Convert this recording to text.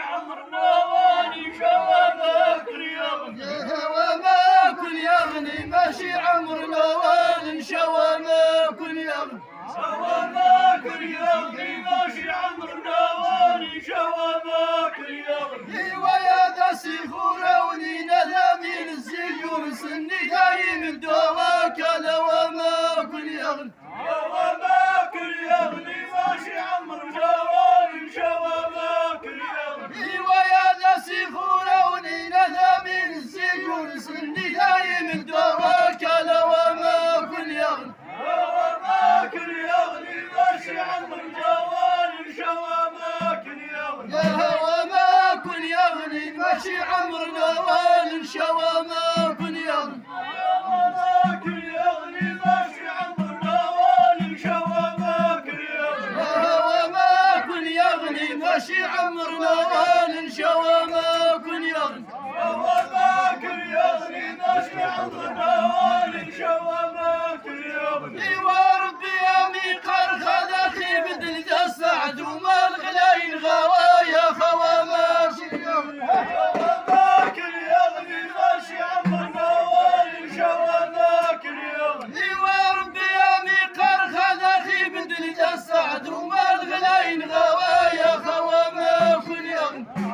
عمرنا واني شوامك يغني شوامك يغني ماشي عمرنا وان شوامك يغني شوامك يغني ماشي عمرنا واني شوامك يغني ايوا يا ذا سيخورة ونينا ذامين الزيور سني دايم الدواك لوامك يغني شوامك يغني ماشي عمرنا واني شوامك يغني ايوا يا ذا سيخورة ونينا ذامين الزيور سني دايم الدواك لوامك يغني شوامك يغني ماشي عمرنا واني شوامك يغني يا هوامك يغني ماشي عمرنا وان شوامك يغني شوامك يغني ماشي عمرنا واني شوامك يغني يا هوامك يغني ماشي عمرنا وان شوامك يغني شوامك يغني ماشي عمرنا واني شوامك يغني ايوا ربي يا ميقر خذ اخي بدل ذا السعد وما الغلاين غوايا خوامك يغني شوامك يغني ماشي عمرنا واني شوامك يغني ايوا ربي يا ميقر خذ اخي بدل ذا السعد وما الغلاين غوايا خوامك يغني